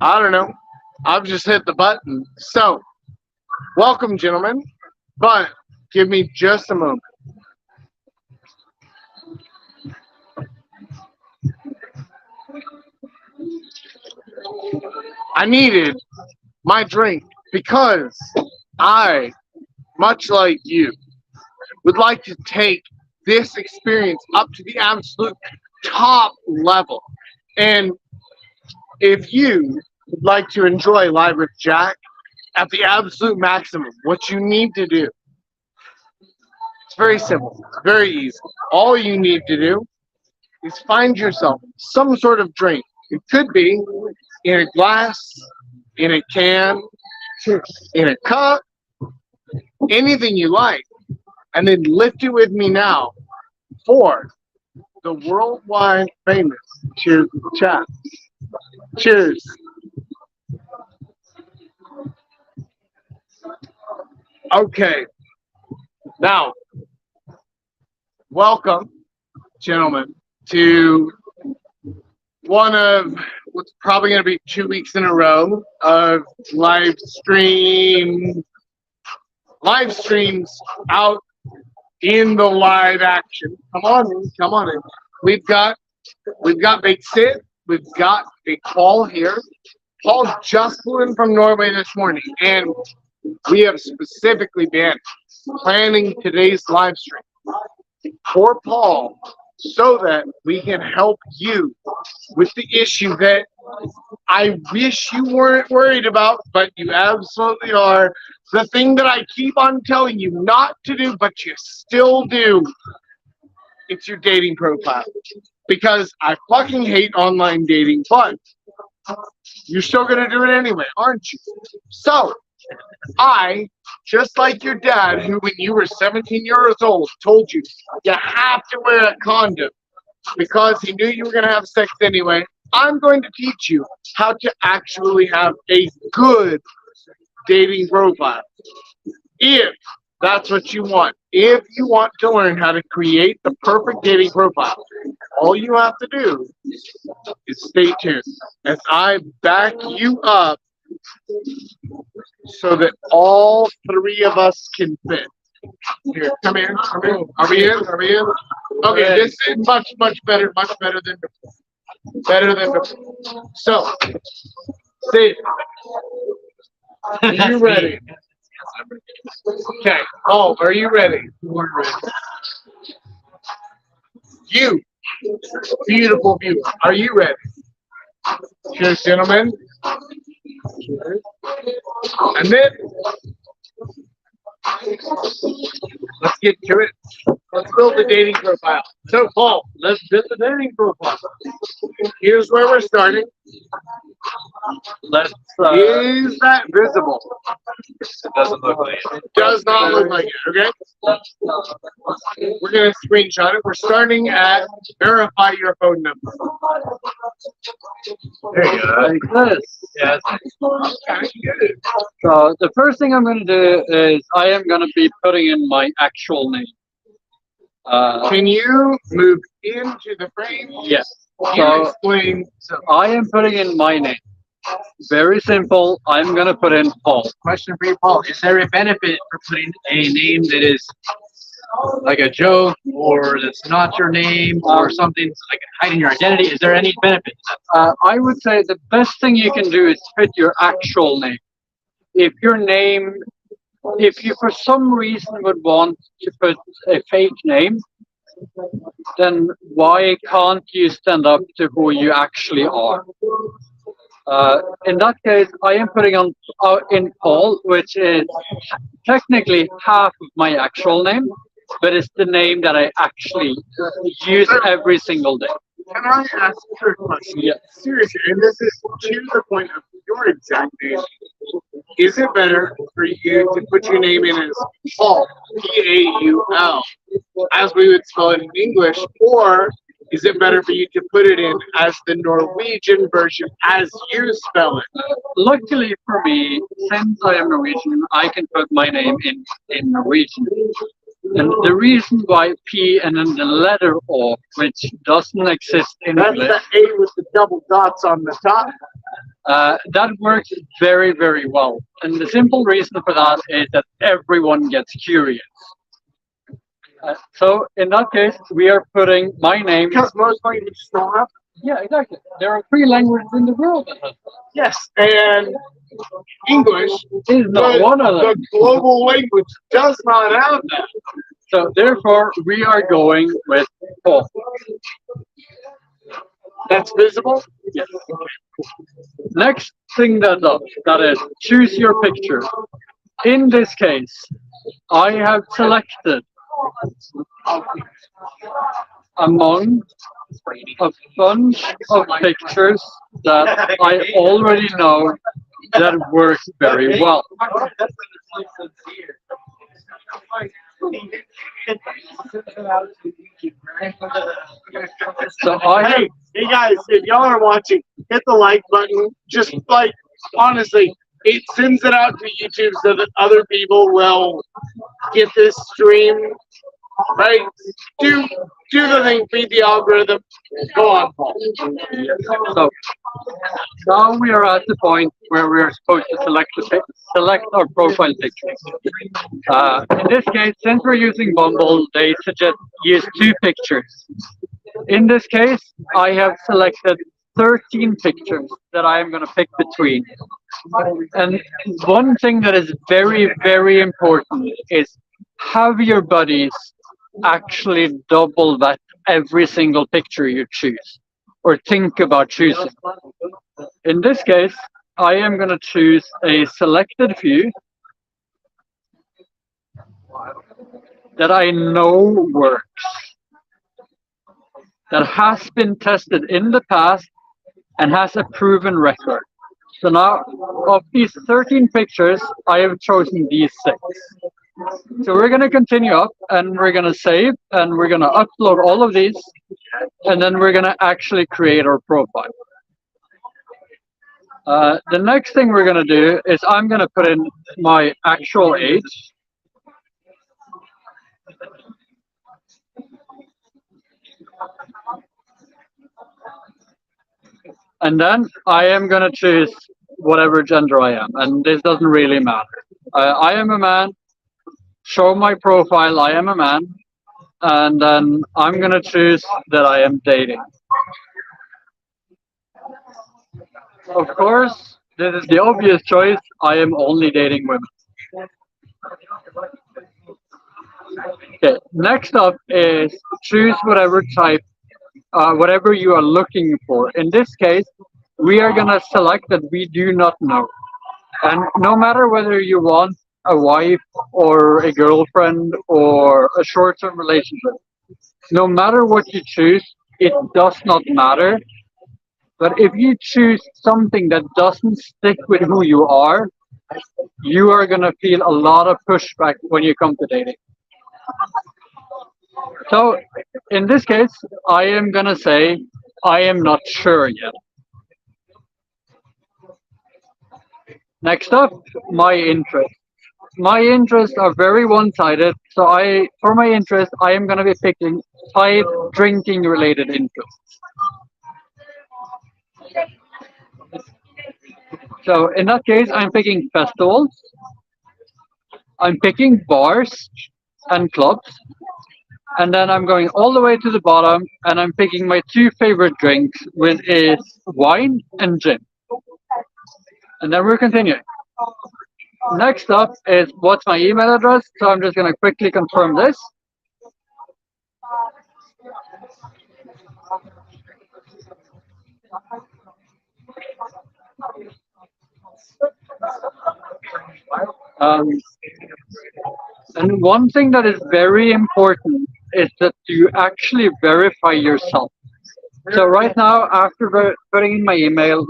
I don't know. I've just hit the button. So, welcome, gentlemen. But give me just a moment. I needed my drink because I, much like you, would like to take this experience up to the absolute top level. And if you would like to enjoy Live with Jack at the absolute maximum, what you need to do, it's very simple, it's very easy. All you need to do is find yourself some sort of drink. It could be in a glass, in a can, in a cup, anything you like, and then lift it with me now for the worldwide famous Cheers with the Chat. Cheers. Okay, now welcome, gentlemen, to one of what's probably going to be 2 weeks in a row of live streams out in the live action. Come on in, come on in. We've got Big Sid, we've got Big Paul here. Paul just flew in from Norway this morning, and we have specifically been planning today's live stream for Paul so that we can help you with the issue that I wish you weren't worried about, but you absolutely are. The thing that I keep on telling you not to do, but you still do. It's your dating profile. Because I fucking hate online dating, but you're still going to do it anyway, aren't you? So, I, just like your dad, who when you were 17 years old told you you have to wear a condom because he knew you were going to have sex anyway, I'm going to teach you how to actually have a good dating profile. If that's what you want. If you want to learn how to create the perfect dating profile, all you have to do is stay tuned as I back you up so that all three of us can fit. Here, come here, come here. Are we in? Are we in? Okay, this is much better than before. Better than before. So, Sid, are you ready? Okay. Oh, are you ready? We're ready. You, beautiful viewer, are you ready? Cheers, gentlemen. Cheers. And then let's get to it. Let's build the dating profile. So, Paul, let's build the dating profile. Here's where we're starting. Let's. Is that visible? It doesn't look like it. It does not look like it. Okay. We're gonna screenshot it. We're starting at verify your phone number. There you go. Like this. Yes. Okay, good. So the first thing I'm going to do is I am going to be putting in my actual name. Can you move into the frame? Yes. Can you So explain? I am putting in my name. Very simple. I'm going to put in Paul. Question for you, Paul. Is there a benefit for putting a name that is like a joke or that's not your name or something like hiding your identity? Is there any benefit to that? I would say the best thing you can do is put your actual name. If your name, if you for some reason would want to put a fake name, then why can't you stand up to who you actually are? In that case, I am putting on in Paul, which is technically half of my actual name, but it's the name that I actually use every single day. Can I ask you a question? Yeah. Seriously, and this is to the point of your exact name. Is it better for you to put your name in as Paul, Paul, as we would spell it in English, or is it better for you to put it in as the Norwegian version as you spell it? Luckily for me, since I am Norwegian, I can put my name in Norwegian. And the reason why P and then the letter O, which doesn't exist in That's English. the A with the double dots on the top. That works very, very well. And the simple reason for that is that everyone gets curious. So in that case, we are putting my name. Because most languages don't have. Yeah, exactly. There are 3 languages in the world that have that. Yes, and English, Is not one of the them. global language, does not have that. So therefore, we are going with Paul. That's visible. Yes. Next thing that's up, that is choose your picture. In this case, I have selected among a bunch of pictures that I already know that work very well. So Hey guys, if y'all are watching, hit the like button. Just like, honestly, it sends it out to YouTube so that other people will get this stream. Right? Do the thing, feed the algorithm. Go on, Paul. So now we are at the point where we are supposed to select our profile picture. In this case, since we're using Bumble, they suggest use 2 pictures. In this case, I have selected 13 pictures that I am going to pick between. And one thing that is very, very important is have your buddies actually double vet every single picture you choose or think about choosing. In this case, I am going to choose a selected few that I know works, that has been tested in the past and has a proven record. So now, of these 13 pictures, I have chosen these 6. So we're going to continue up and we're going to save and we're going to upload all of these and then we're going to actually create our profile. The next thing we're going to do is I'm going to put in my actual age. And then I am going to choose whatever gender I am. And this doesn't really matter. I am a man. Show my profile, I am a man. And then I'm going to choose that I am dating. Of course, this is the obvious choice. I am only dating women. Okay, next up is choose whatever type, whatever you are looking for. In this case, we are going to select that we do not know. And no matter whether you want a wife or a girlfriend or a short-term relationship, no matter what you choose, it does not matter. But if you choose something that doesn't stick with who you are going to feel a lot of pushback when you come to dating. So in this case, I am going to say, I am not sure yet. Next up, my interests. My interests are very one-sided, so for my interest, I am going to be picking 5 drinking-related interests. So in that case, I'm picking festivals, I'm picking bars and clubs, and then I'm going all the way to the bottom, and I'm picking my 2 favorite drinks, which is wine and gin. And then we're continuing. Next up is what's my email address. So I'm just going to quickly confirm this. And one thing that is very important is that you actually verify yourself. So right now, after putting in my email,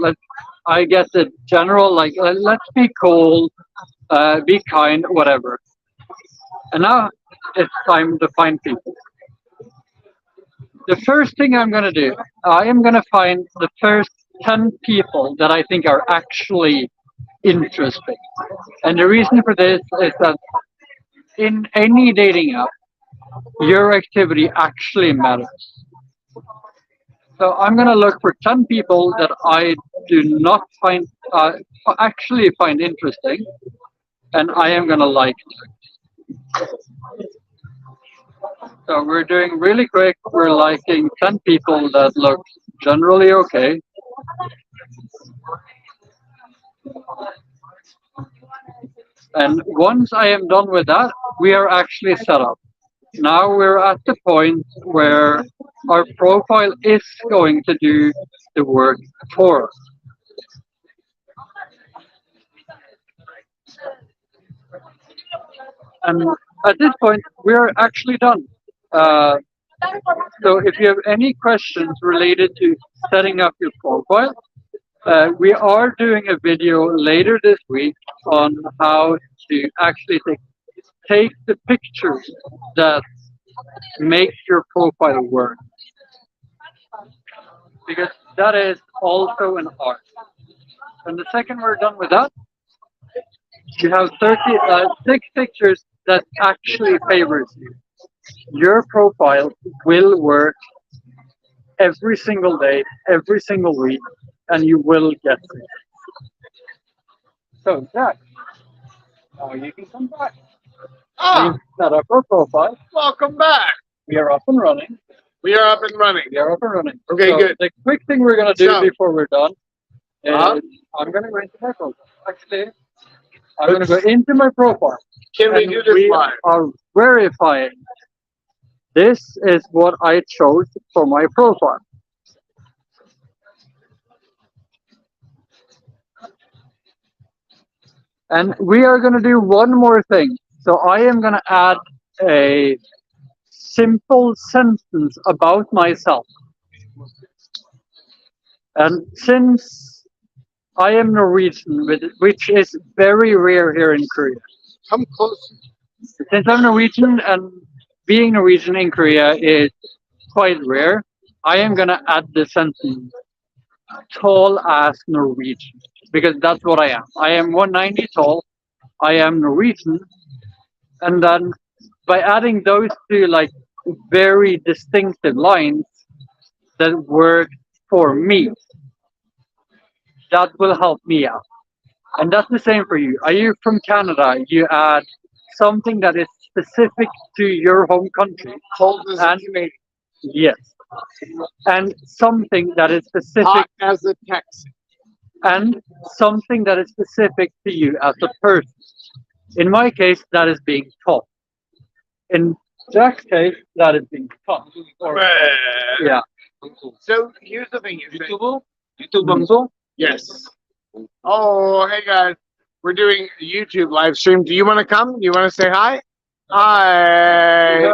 I get the general, like, let's be cool, be kind, whatever. And now it's time to find people. The first thing I'm going to do, I am going to find the first 10 people that I think are actually interesting. And the reason for this is that in any dating app, your activity actually matters. So I'm gonna look for 10 people that I do not find actually find interesting, and I am gonna like them. So we're doing really quick. We're liking 10 people that look generally okay. And once I am done with that, we are actually set up. Now we're at the point where our profile is going to do the work for us. And at this point, we're actually done. So if you have any questions related to setting up your profile, we are doing a video later this week on how to actually take the pictures that make your profile work. Because that is also an art. And the second we're done with that, you have 6 pictures that actually favors you. Your profile will work every single day, every single week, and you will get it. So, Jack, now you can come back. Ah, We've set up our profile. welcome back. We are up and running. We are up and running. We are up and running. Okay, So good. The quick thing we're going to do So- before we're done is I'm going to go into my profile. Actually, I'm going to go into my profile. Can we and do this we live? are verifying. This is what I chose for my profile. And we are going to do one more thing. So I am going to add a simple sentence about myself. And since I am Norwegian, which is very rare here in Korea, Come close. since I'm Norwegian and being Norwegian in Korea is quite rare, I am gonna add the sentence tall as Norwegian because that's what I am. I am 190 tall. I am Norwegian, and then by adding those two like very distinctive lines that work for me, that will help me out. And that's the same for you. Are you from Canada? You add something that is specific to your home country. Cold as a And- Canadian. Yes. And something that is specific Hot as a Texan. and something that is specific to you as a person. In my case, that is being tall. In Jack's case, that is being tall. Yeah. So here's the thing. Is that, 유튜브 방송? yes. Oh, hey guys. We're doing a YouTube live stream. Do you want to come? Do you want to say hi? Hi.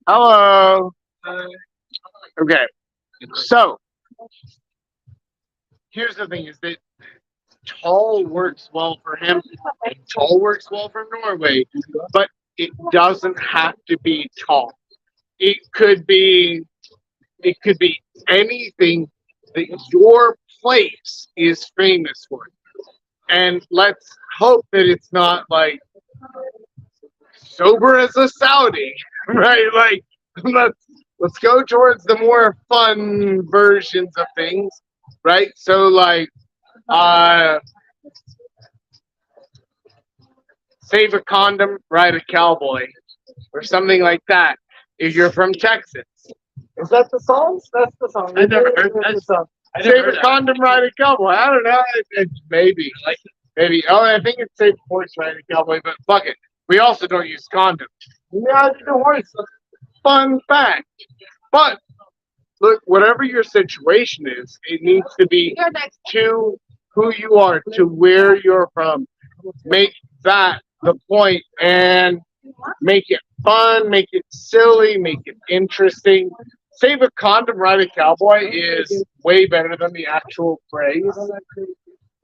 Hello. Okay. So here's the thing is that tall works well for him. And tall works well for Norway, but it doesn't have to be tall. It could be anything that your place is famous for. And let's hope that it's not like sober as a Saudi, right? Like let's go towards the more fun versions of things, right? So like save a condom, ride a cowboy, or something like that. If you're from Texas. Is that the song? That's the song. I never heard that. Song. I never Save heard a that. condom, ride a cowboy. I don't know. Maybe. Maybe. Oh, I think it's save a horse, ride a cowboy, but fuck it. We also don't use condoms. Yeah, the horse. Fun fact. But look, whatever your situation is, it needs to be to who you are, to where you're from. Make that the point and make it fun, make it silly, make it interesting. Save a condom, ride a cowboy is way better than the actual phrase.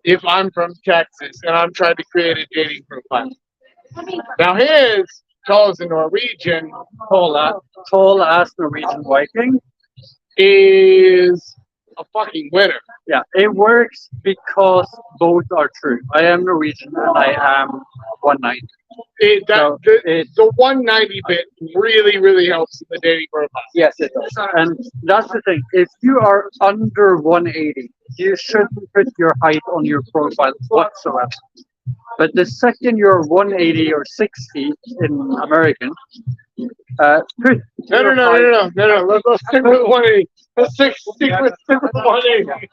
If I'm from Texas and I'm trying to create a dating profile. Now his, tall as a Norwegian, Tall as Norwegian Viking. is a fucking winner. Yeah, it works because both are true. I am Norwegian and I am 190. So The 190 bit really helps in the dating profile. yes, it does. And that's the thing. If you are under 180, you shouldn't put your height on your profile whatsoever. But the second you're 180 or 60 in American, put No, your height. Let's stick with 180. Let's stick with 180.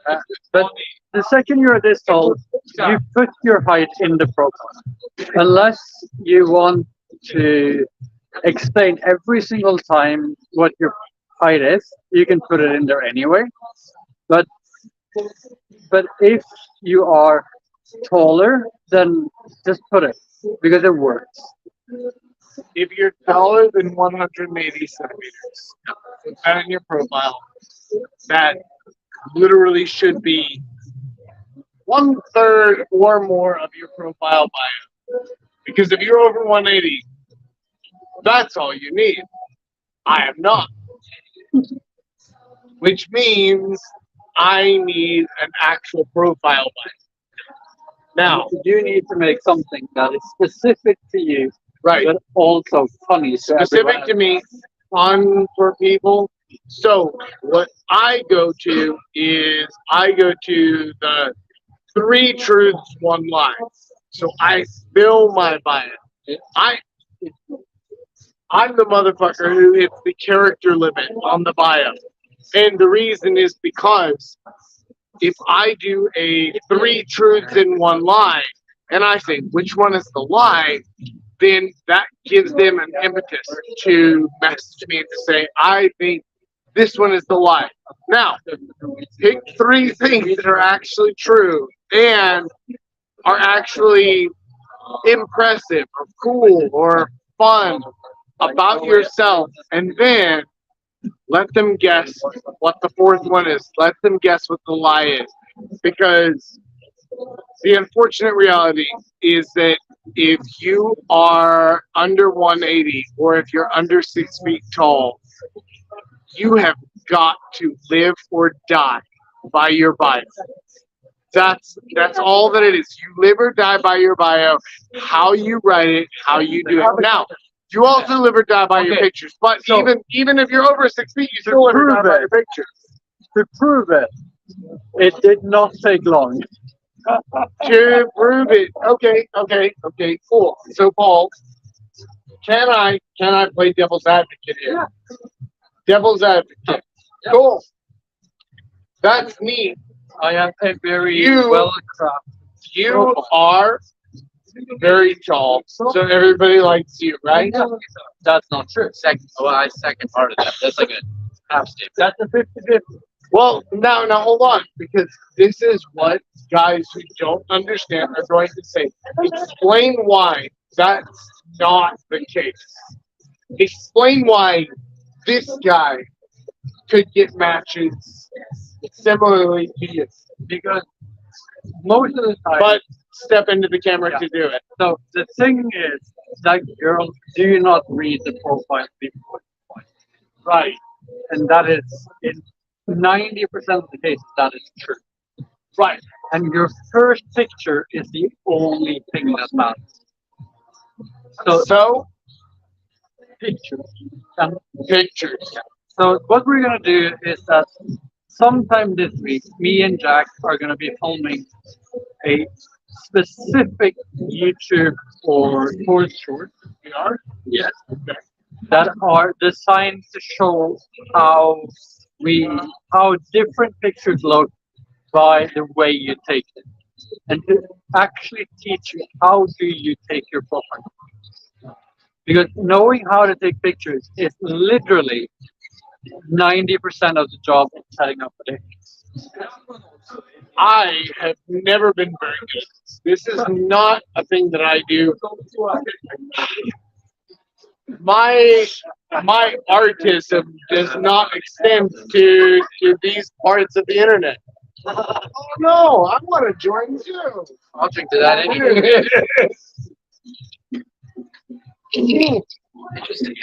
But the second you're this tall, you put your height in the profile. Unless you want to explain every single time what your height is, you can put it in there anyway. But if you are taller, then just put it because it works. If you're taller than 180 centimeters, put that in your profile. That literally should be 1/3 or more of your profile bio. Because if you're over 180, that's all you need. I am not. Which means I need an actual profile bio. Now, You need to make something that is specific to you, right, but also funny to specific everyone to me, fun for people. So what I go to is I go to the 3 truths, 1 lie. So I fill my bio. I'm the motherfucker who hits the character limit on the bio. And the reason is because if I do a 3 truths and 1 lie, and I say which one is the lie, then that gives them an impetus to message me to say, I think this one is the lie. Now, pick 3 things that are actually true and are actually impressive or cool or fun about yourself, and then let them guess what the 4th one is. Let them guess what the lie is. Because the unfortunate reality is that if you are under 180 or if you're under 6 feet tall, you have got to live or die by your bio. That's all that it is. You live or die by your bio, how you write it, how you do it. Now, you also live or die by your pictures, but So- even if you're over 6 feet, you still live or die by your pictures. to prove it. It did not take long. To prove it. Okay, cool. So Paul, can I play devil's advocate here? Devil's advocate. Cool. That's neat. I am a very You- well-crafted. You are very tall, so everybody likes you, right? That's not true. I second part of that. That's like a half statement. That's a 50-50. Well, now hold on, because this is what guys who don't understand are going to say. Explain why that's not the case. Explain why this guy could get matches similarly to you. Because most of the time, But step into the camera to do it. so the thing is that girls do not read the profile before. Right. And that is in 90% of the cases that is true. Right. And your first picture is the only thing that matters. So pictures. And Pictures. so what we're gonna do is that sometime this week, me and Jack are gonna be filming a specific YouTube or short. We are? Yes. That are designed to show how different pictures look by the way you take them, and to actually teach you how do you take your profile. Because knowing how to take pictures is literally 90% of the job of setting up a day. I have never been very good at this. This is not a thing that I do. My artism does not extend to these parts of the internet. Oh no, I want to join too. I'll drink to that anyway.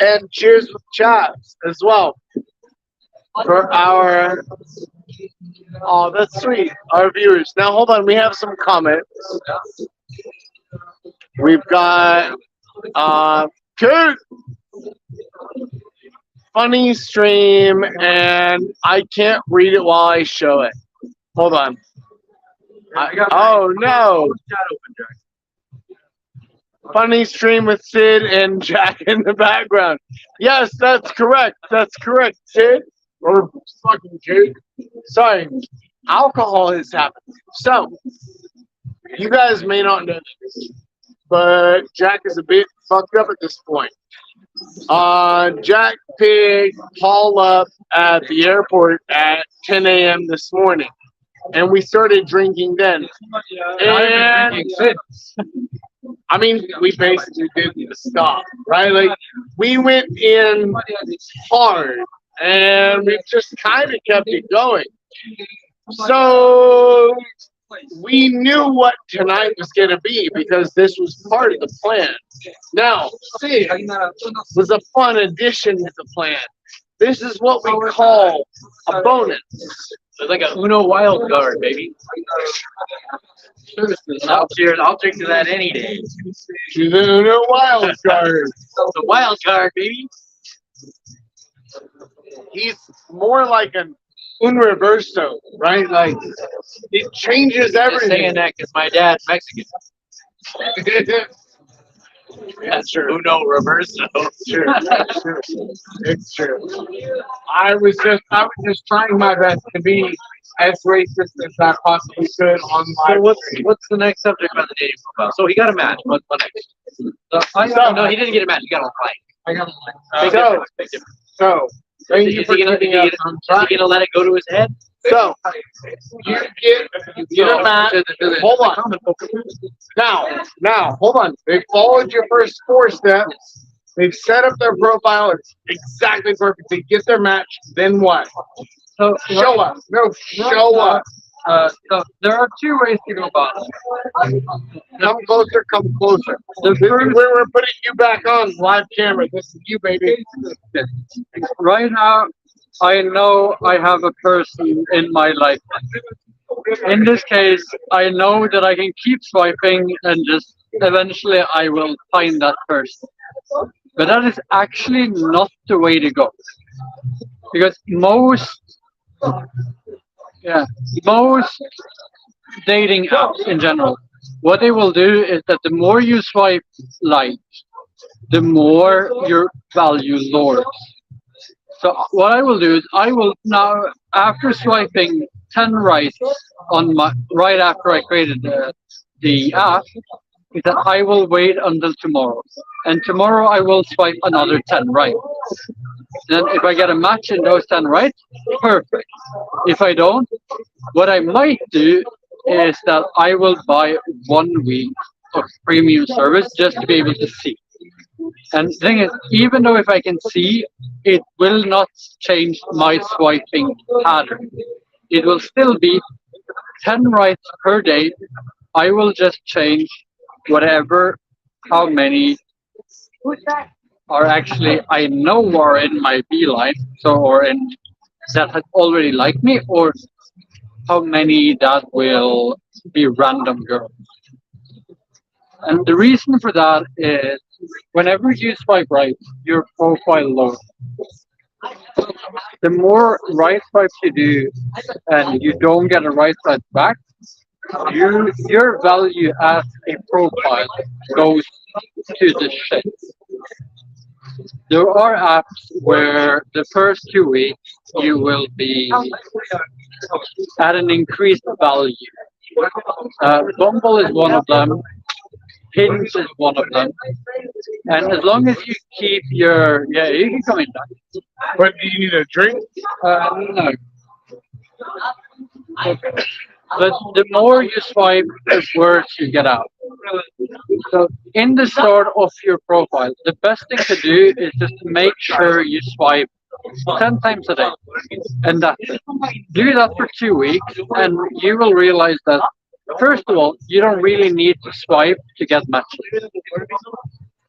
And cheers with chaps as well for our Oh, that's sweet. Our viewers. Now hold on, we have some comments. We've got Kurt, funny stream, and I can't read it while I show it. Hold on. Oh no! Funny stream with Sid and Jack in the background. Yes, that's correct. That's correct, Sid. Or fucking Jake. Sorry. Alcohol has happened. So, you guys may not know this, but Jack is a bit fucked up at this point. Jack picked Paul up at the airport at 10 a.m. this morning, and we started drinking then. And I mean, we basically didn't stop, right? Like, we went in hard, and we just kind of kept it going. So we knew what tonight was going to be because this was part of the plan. Now, Sid was a fun addition to the plan. This is what we call a bonus. It's like a Uno wild card, baby. Cheers. I'll drink to that any day. To the Uno wild card. The wild card, baby. He's more like an un reverso, right? Like, it changes I'm just saying everything. that because my dad's Mexican. That's true. Uno reverso. True. It's true. I was just trying my best to be as racist as I possibly could on my. So what's the next subject about the dating profile? So he got a match. What next? No, he didn't get a match. He got a like. I got Big so, difference, big difference. so thank you Is for he gonna keeping us on track. let it go to his head? So you get a match. Hold on. Now, hold on. They followed your first 4 steps. They've set up their profile. It's exactly perfect. They get their match. Then what? So Show us. No, show us. So there are 2 ways to go about it. Come closer. Come closer. We're putting you back on live camera. This is you, baby. Right now, I know I have a person in my life. In this case, I know that I can keep swiping and just eventually I will find that person. But that is actually not the way to go. Because most dating apps in general, what they will do is that the more you swipe right, the more your value lowers. So what I will do is I will now, after swiping 10 right on my right after I created the app, is that I will wait until tomorrow, and tomorrow I will swipe another 10 right. Then if I get a match in those 10 right, perfect. If I don't, what I might do is that I will buy 1 week of premium service just to be able to see. And the thing is, even though if I can see, it will not change my swiping pattern. It will still be 10 rights per day. I will just change how many are actually I know are in my beeline, that have already liked me, or how many that will be random girls. And the reason for that is whenever you swipe right, your profile loads. The more right swipes you do and you don't get a right swipe back, your value as a profile goes to the shit. There are apps where the first 2 weeks you will be at an increased value. Bumble is one of them. Hinge is one of them. And as long as you keep you can come in back. But do you need a drink? No. But the more you swipe, the worse you get out. So in the start of your profile, the best thing to do is just make sure you swipe 10 times a day. And that's it. Do that for 2 weeks and you will realize that, first of all, you don't really need to swipe to get matches.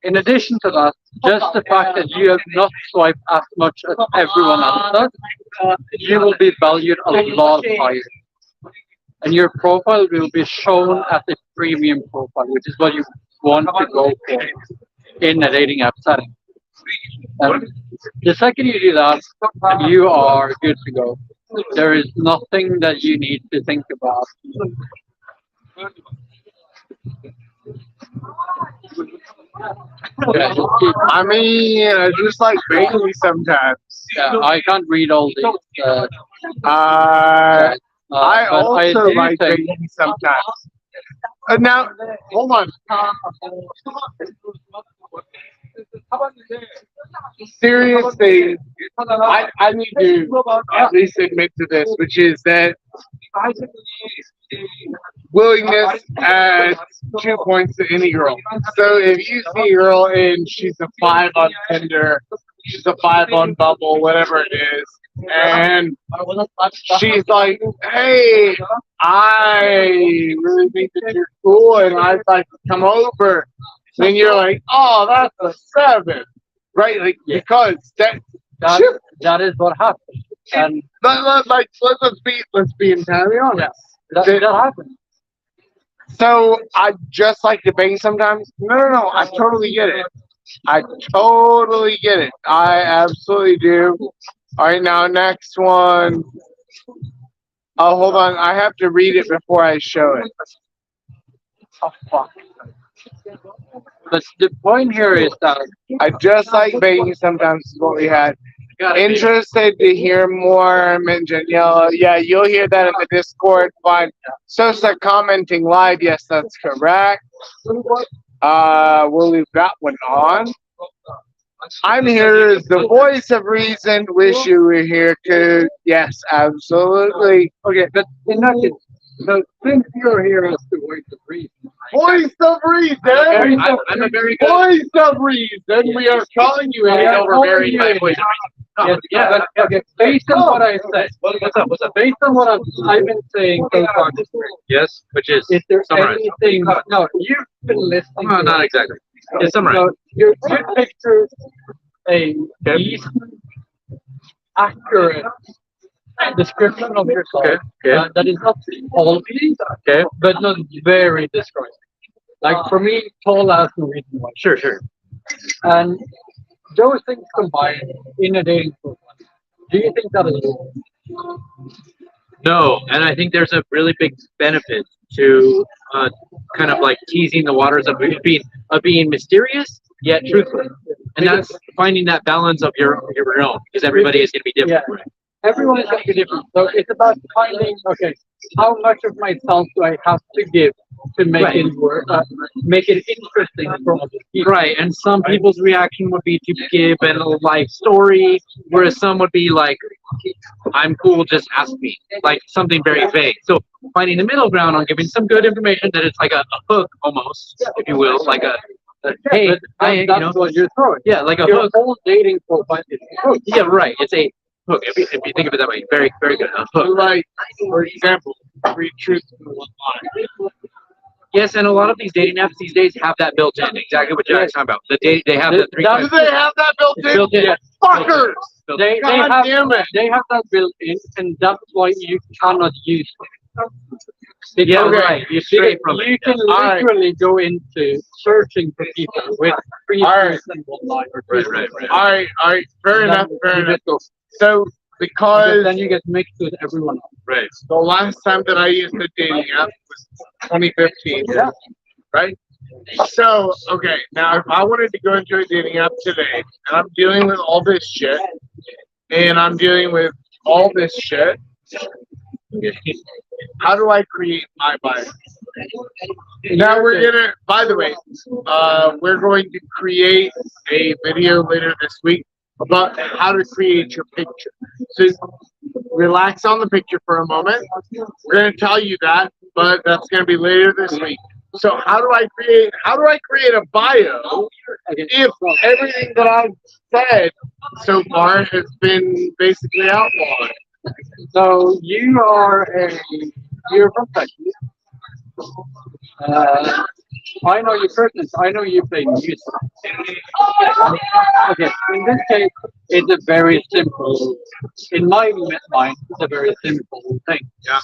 in addition to that, just the fact that you have not swiped as much as everyone else does, you will be valued a lot higher. And your profile will be shown as a premium profile, which is what you want to go for in a dating app setting. And the second you do that, you are good to go. There is nothing that you need to think about. Yeah, I mean, I just like Bailey sometimes. yeah, I can't read all these. I But also do like think Bailey sometimes. Now, hold on. Seriously, I need to at least admit to this, which is that willingness adds 2 points to any girl. So if you see a girl and she's a 5 on Tinder, she's a 5 on Bumble, whatever it is, and she's like, "Hey, I really think that you're cool, and I'd like to come over," then you're like, "Oh, that's a 7." Right? Like, because that, that is what happens. And let's be entirely honest. that happens. So I just like to bang sometimes. No. I totally get it. I totally get it. I absolutely do. All right, now next one. Oh, hold on. I have to read it before I show it. Oh, fuck. But the point here is that I just like banging sometimes is what we had. Interested to hear more, mention yellow. Yeah, you'll hear that in the Discord. Fine. Sosa commenting live. Yes, that's correct. We'll leave that one on. I'm here as the voice of reason. Wish you were here too. Yes, absolutely. okay, but in that case, so since you're here as the voice of reason, Voice of reason. I'm a very good. Voice of reason. We are calling you I in. know we're married by voice. yes, Yeah. but, okay, based on what I said, What's up? What's up? based on what I've been saying so far this week, Yes, which is there summarize. anything? No, you've been listening. No, to not it. exactly. Yeah, summarize. So you picture a decent, accurate description of yourself Okay. that is not faulty, Okay. but not very descriptive. Like for me, tall as Norwegian white. Sure. And those things combined in a dating profile. Do you think that is wrong? No, and I think there's a really big benefit to kind of like teasing the waters of being mysterious yet truthful, and that's finding that balance of your own, because everybody is going to be different. Yeah. Everyone is going to be different. So it's about finding, okay, how much of myself do I have to give to make Right. it work, make it interesting for other people. Right, and some people's reaction would be to give a life story, whereas some would be like, "I'm cool, just ask me," like something very vague. So finding the middle ground on giving some good information that it's like a hook almost, if you will, like a hey, But that's what you're throwing. yeah, like a Your hook. whole dating profile is a hook. Yeah, right. It's a hook. If you think of it that way, very good. A hook. Like, for example, 3 truths and 1 lie. Yes, and a lot of these dating apps these days have that built in. Exactly what Jack's talking about. They have the 3 Do they have that built It's in? built in. Fuckers! They God have damn it. they have that built in, and that's why you cannot use it. Yeah, Because right. You stray from you it. can Alright. literally go into searching for people with 3 Alright. truths and 1 lie, or Right, 3 right, truths. right. All right. Fair And enough. then Fair you enough. just go- So, because because then you get mixed with everyone else. Right. the last time that I used a dating app was 2015, Yeah. right? So, okay, now if I wanted to go into a dating app today, and I'm dealing with all this shit, and I'm dealing with all this shit, how do I create my bio? Now we're gonna, by the way, we're going to create a video later this week about how to create your picture. So relax on the picture for a moment. We're gonna tell you that, but that's gonna be later this week. So how do I create a bio if everything that I've said so far has been basically outlawed? So you're from Texas. I know your personal. I know you play music. Okay, in this case, it's a very simple. In my mind, it's a very simple thing. Yeah.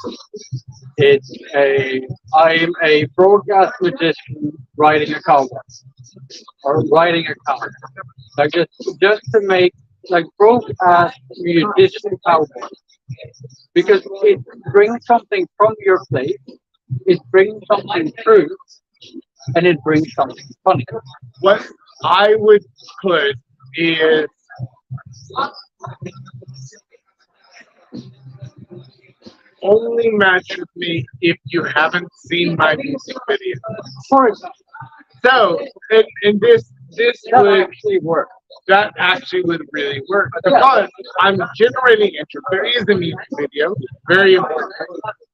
It's a. I'm a broadcast magician riding a cowboy or riding a cow. Like just to make like broadcast musician cowboy because it brings something from your place. It brings something true and it brings something funny. What I would put is only match with me if you haven't seen my music video. For example, So, and this that would actually works. that actually would really work Yeah. because I'm generating interest. There is a music video, very important.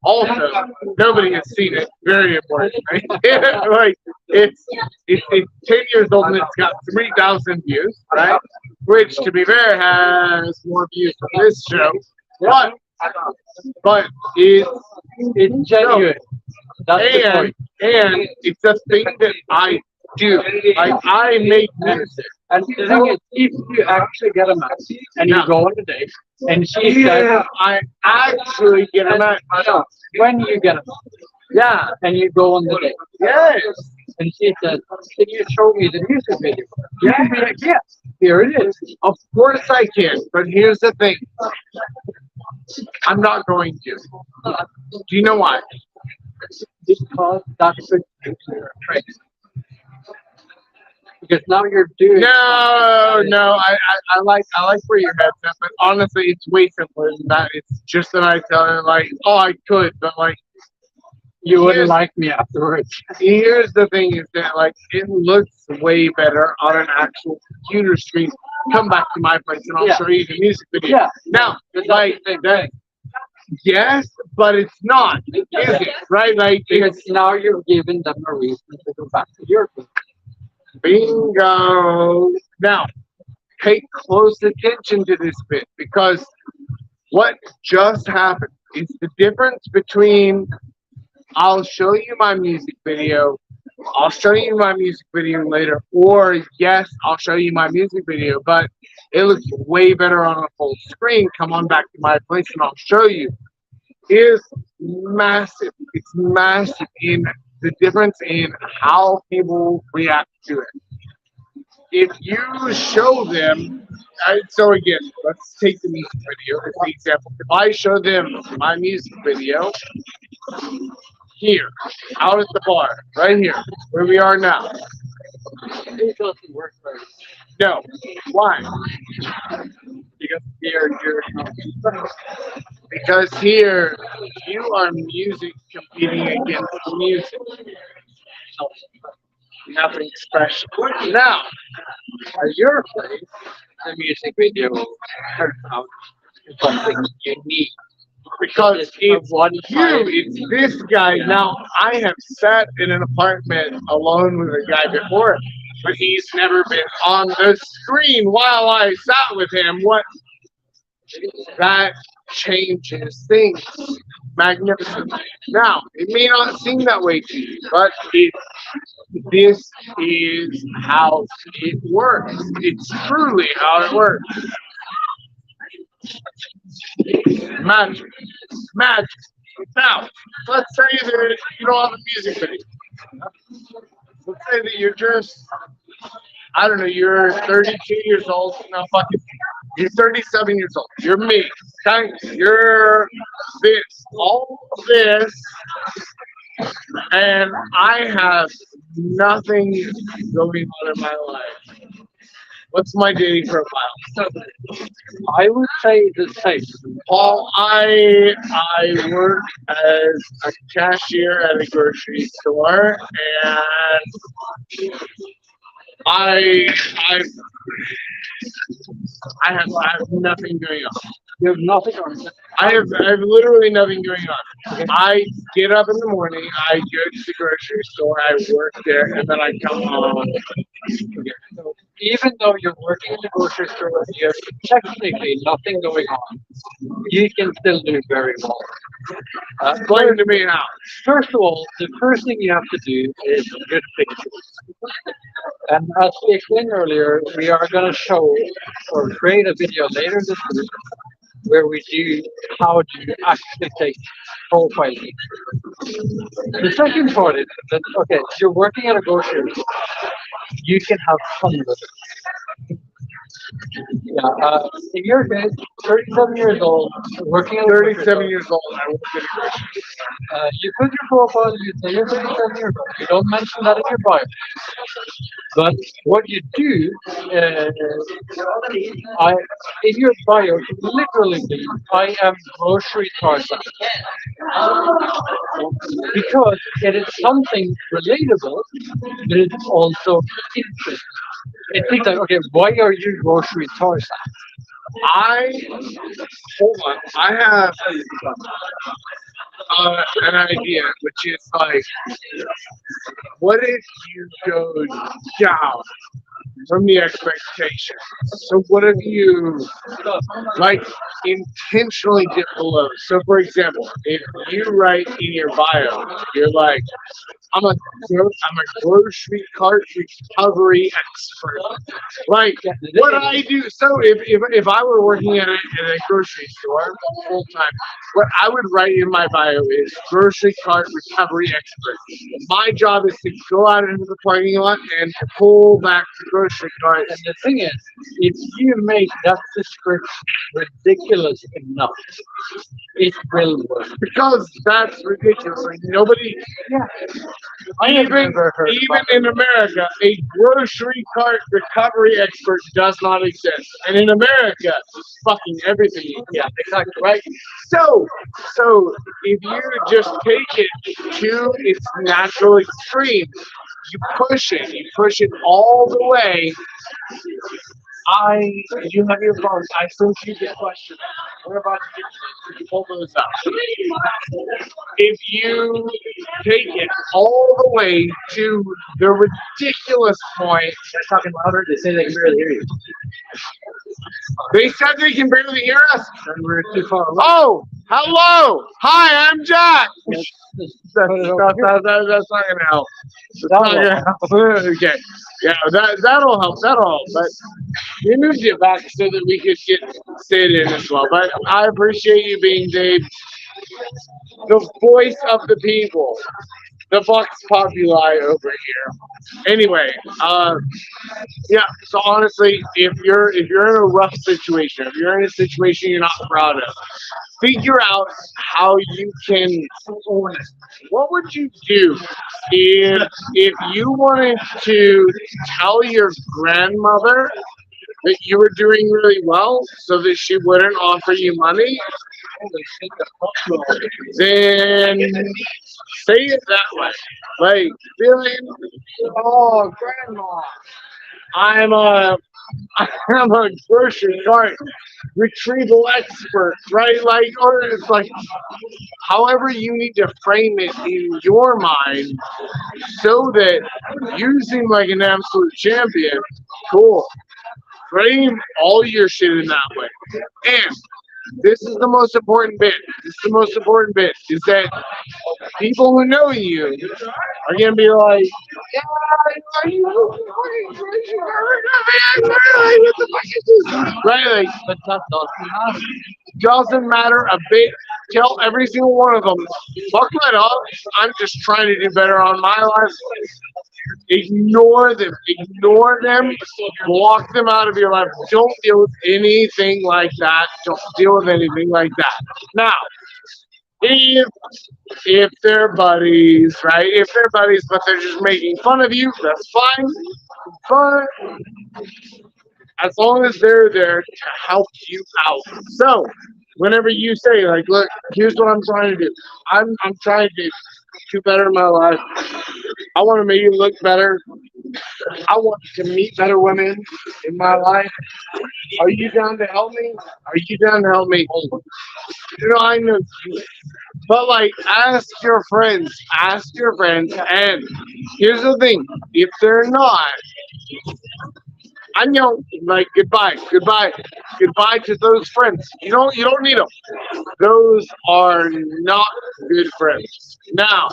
Also, nobody has seen it, very important. Right? Like it's 10 years old and it's got 3,000 views, right? Which, to be fair, has more views than this show. But but it's It's genuine. That's the and point. and it's a thing that I do. Like I make music. And the thing is, if you actually get a match and you Yeah. go on a date and she says, Yeah, I actually get a match. no, when you get a match Yeah, and you go on the date yes. and she says, can you show me the music video? You can be like, yes, here it is. Of course I can, but here's the thing. I'm not going to. Do you know why? Because that's the trick. Because now you're doing No, I like where your head's at, but honestly, it's way simpler than that. It's just that I tell her like, oh, I could, but like, you wouldn't here's- like me afterwards. here's the thing: is that like it looks way better on an actual computer screen. Come back to my place and I'll Yeah. show you the music video. Yeah. Now, But that's like the same that, thing. yes, but it's not, is it? Right? Like Because it's now you're giving them a reason to go back to your place. bingo. Now, pay close attention to this bit because what just happened is the difference between I'll show you my music video, I'll show you my music video later, or yes, I'll show you my music video, but it looks way better on a full screen. Come on back to my place and I'll show you. Is massive. It's massive in the difference in how people react to it. If you show them, so again, let's take the music video as the example. If I show them my music video here, out at the bar, right here, where we are now. It doesn't work very No. Why? because you're Because here you are music competing against music. Nothing special. Now, at your place, the music video turns out something unique. because It's it's one you, time. it's this guy. Now, I have sat in an apartment alone with a guy before, but he's never been on the screen while I sat with him. What? That changes things magnificently. Now, it may not seem that way to you, but this is how it works. It's truly how it works. Magic. Magic. Now, let's say that you don't have a music video. Let's say that you're just, I don't know, you're 32 years old. No, fuck it. You're 37 years old. You're me. Okay? You're this. All this. And I have nothing going on in my life. What's my dating profile? I would say the same. Paul, I work as a cashier at a grocery store, and I have nothing going on. You have nothing on it. I have literally nothing going on. I get up in the morning, I go to the grocery store, I work there, and then I come home. So even though you're working in the grocery store, you have technically nothing going on. You can still do very well. Explain to me how. First of all, the first thing you have to do is good pictures. And as we explained earlier, we are going to show or create a video later this week where we do how to actually take profile pictures. The second part is that, okay, you're working at a grocery store. You can have fun with it. Yeah, in your case, 37 years old, working at a grocery 37 store. years old, I work at a grocery store. You put your profile, you say you're 37 years old. You don't mention that in your bio. But what you do, in your bio, literally be, I am grocery Tarzan. Because it is something relatable, but it's also interesting. It thinks like, okay, why are you grocery Tarzan? Hold on, I have an idea, which is like, what if you go down from the expectation? So what if you like intentionally dip below? So for example, if you write in your bio, you're like, I'm a grocery cart recovery expert. Like what I do. So if I were working at a grocery store full time, what I would write in my bio is grocery cart recovery expert. My job is to go out into the parking lot and to pull back the grocery cart. And the thing is, if you make that description ridiculous enough, it will work. Because that's ridiculous. Like nobody, I have even never heard even about in America, a grocery cart recovery expert does not exist. And in America, fucking everything. Yeah, exactly. Right. So if you just take it to its natural extreme, you push it all the way. You have your phone. I sent you the question. We're about to get to this. Pull those up. If you take it all the way to the ridiculous point, They're talking louder. They say they can barely hear you. they said they can barely hear us. And we're too far away. Oh, hello. Hi, I'm Jack. That's Put it over not here. gonna help. That's not gonna help. Okay. Yeah, that'll help. But we moved it back so that we could sit in as well. But I appreciate you being the voice of the people, the Vox Populi over here. Anyway, yeah. So honestly, if you're in a rough situation, if you're in a situation you're not proud of, figure out how you can own it. What would you do if you wanted to tell your grandmother that you were doing really well so that she wouldn't offer you money? Then say it that way. Like, feeling, oh, grandma, I'm a grocery cart retrieval expert, right? Like, or it's like, however you need to frame it in your mind so that you seem like an absolute champion. Cool. Frame all your shit in that way. And this is the most important bit. Is that people who know you are gonna be like, yeah, are you what the fuck is this? Right? Like, But that doesn't matter. doesn't matter a bit. Tell every single one of them, fuck that up. I'm just trying to do better on my life. Ignore them. Block them out of your life. Don't deal with anything like that. Don't deal with anything like that. Now, if they're buddies, right? If they're buddies, but they're just making fun of you, that's fine. But as long as they're there to help you out. So, whenever you say, like, look, here's what I'm trying to do. I'm trying to do better in my life. I want to make you look better. I want to meet better women in my life. Are you down to help me? Are you down to help me? You know, I know. But like, ask your friends, and here's the thing: if they're not, I know, like, goodbye to those friends. You don't need them. Those are not good friends. Now,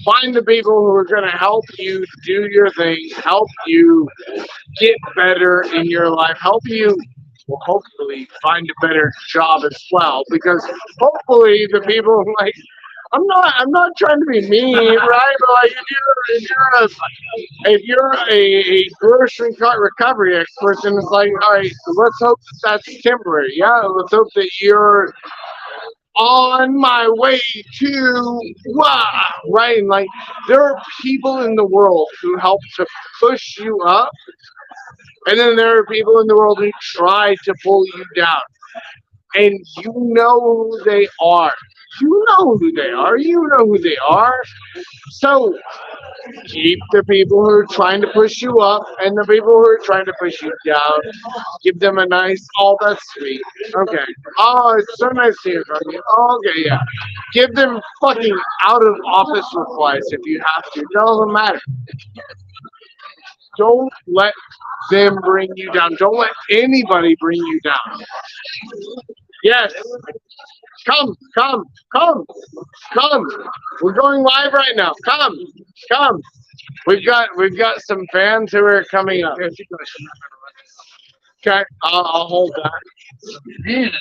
find the people who are going to help you do your thing, help you get better in your life, help you, well, hopefully find a better job as well. Because hopefully the people like, I'm not trying to be mean, right? But like, if you're a grocery cart recovery expert, then it's like, all right, let's hope that's temporary. Yeah, let's hope that you're on my way to right, and like, there are people in the world who help to push you up, and then there are people in the world who try to pull you down, and you know who they are. You know who they are. So keep the people who are trying to push you up and the people who are trying to push you down. Give them a nice, oh, that's sweet. Okay. Oh, it's so nice to hear from you. Oh, okay, yeah. Give them fucking out of office replies if you have to. It doesn't matter. Don't let them bring you down. Don't let anybody bring you down. Yes. Come. We're going live right now. Come. We've got some fans who are coming up. Okay, I'll hold that.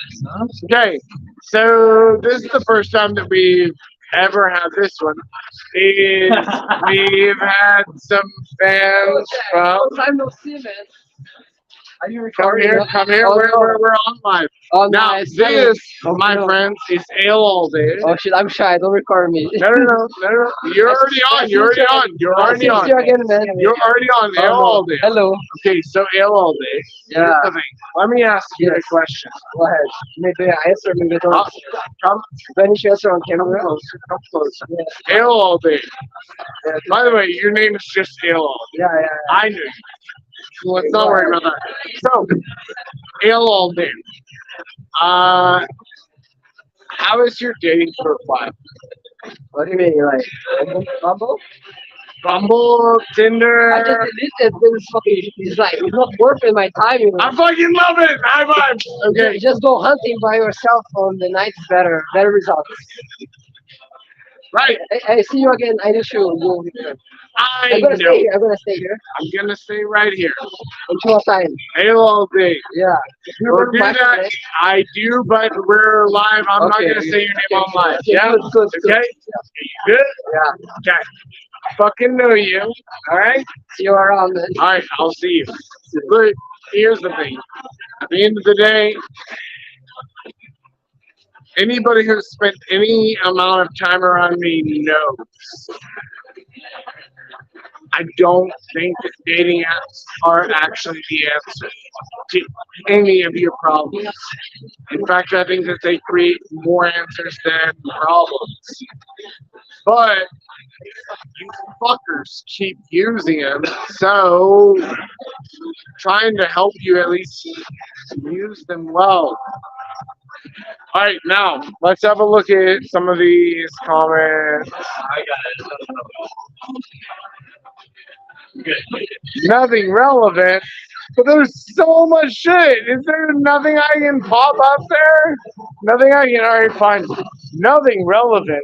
Okay, so this is the first time that we've ever had this one. We've had some fans from. Long time no see, man. Are you Come recording? here. Oh, We're on live. Oh, Now, nice. this, Oh, my no. friends, is Ale All Day. Oh shit, I'm shy. Don't record me. No. You're already on. You're already Nice to see you on. again, man. You're already on. Ale All Day. Hello. Okay, so Ale All Day. Yeah. Here's the thing. Let me ask you a Yes. question. Go ahead. Maybe I answer. Maybe don't. Come Do I need to answer on camera? come close. Yeah. Ale All Day. Yeah. By the way, your name is just Ale All Day. Yeah. I knew you. Let's not worry about that. So, Ale All Day. How is your dating profile? What do you mean? Like Bumble? Bumble, Tinder. I just deleted this fucking. It's like it's not worth my time. You know? I fucking love it. High five. Okay. Just go hunting by yourself on the night. Better results. Right. I see you again. I need to go. I I'm gonna know. stay here. I'm gonna stay here I'm gonna stay right here. until time. Ale All Day. Yeah. We'll do that. I do, but we're live. I'm not Okay. gonna say your name on live. Okay, Yeah. good. Okay. You good? Yeah. Okay. Fucking know you. All right. See you around, man. All right. I'll see you. But here's the thing. At the end of the day, anybody who's spent any amount of time around me knows I don't think that dating apps are actually the answer to any of your problems. In fact, I think that they create more answers than problems. But you fuckers keep using them, so trying to help you at least use them well. All right, now let's have a look at some of these comments. I got it. Good. Nothing relevant, but there's so much shit. Is there nothing I can pop up there? Nothing I can. All right, fine. Nothing relevant.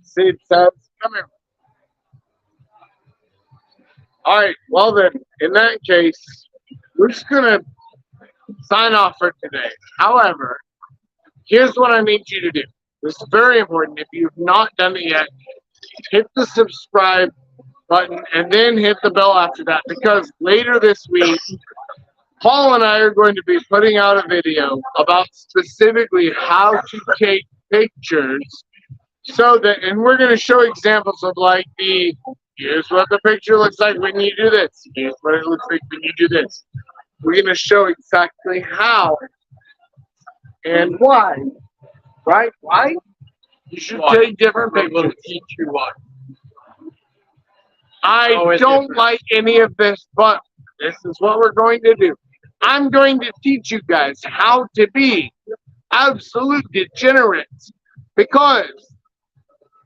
See, says, come here. All right. Well then, in that case, we're just gonna sign off for today. However, here's what I need you to do. This is very important. If you've not done it yet, hit the subscribe button and then hit the bell after that, because later this week, Paul and I are going to be putting out a video about specifically how to take pictures so that, and we're going to show examples of like here's what the picture looks like when you do this. Here's what it looks like when you do this. We're going to show exactly how and why, right? Why? You should take different pictures. Teach you what. I don't like any of this, but This is what we're going to do. I'm going to teach you guys how to be absolute degenerates, because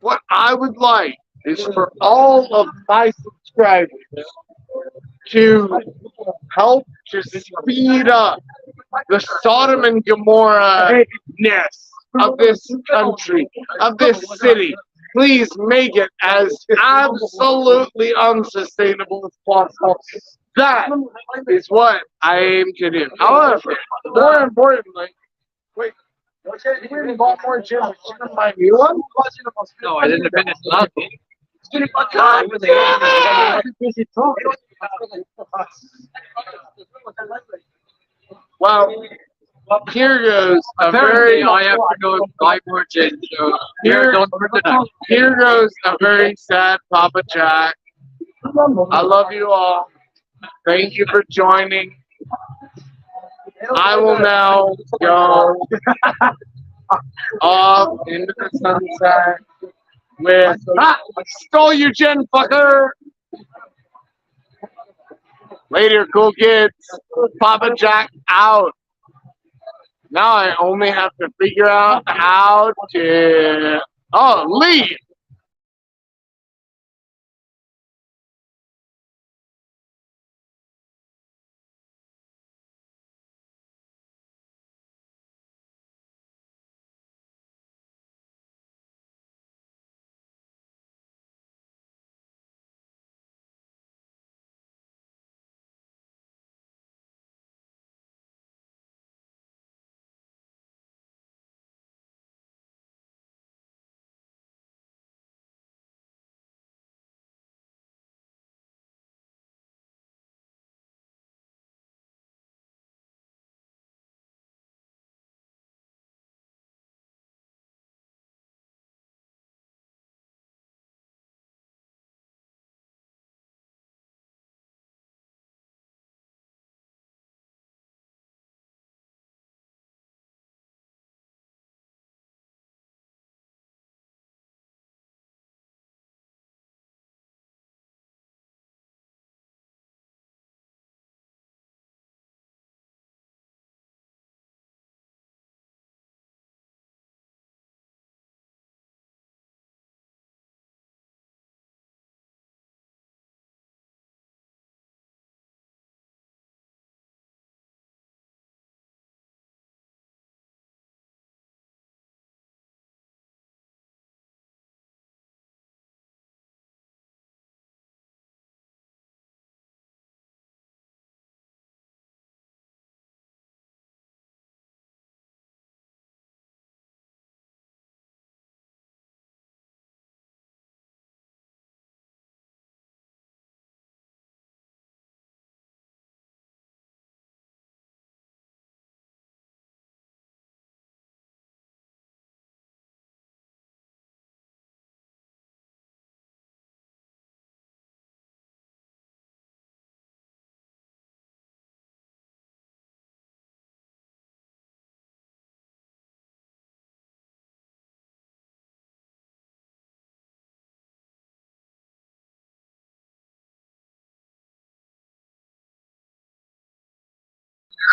what I would like is for all of my subscribers to help to speed up the Sodom and Gomorrah-ness of this country, of this city. Please make it as absolutely unsustainable as possible. That is what I aim to do. However, more importantly, wait, you didn't bought more gin. You didn't buy me one? No, I didn't finish last game. God damn it! Well, here goes a Apparently, very I have to go buy more gin. So Here- we're done for tonight. here goes a very sad Papa Jack. I love you all. Thank you for joining. I will now go off into the sunset with I stole your gin, fucker. Later, cool kids. Papa Jack out. Now I only have to figure out how to leave.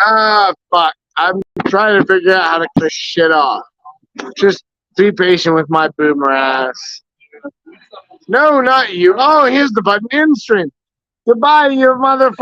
Ah, fuck. I'm trying to figure out how to cut this shit off. Just be patient with my boomer ass. No, not you. Oh, here's the button. In stream. Goodbye, you motherfucker.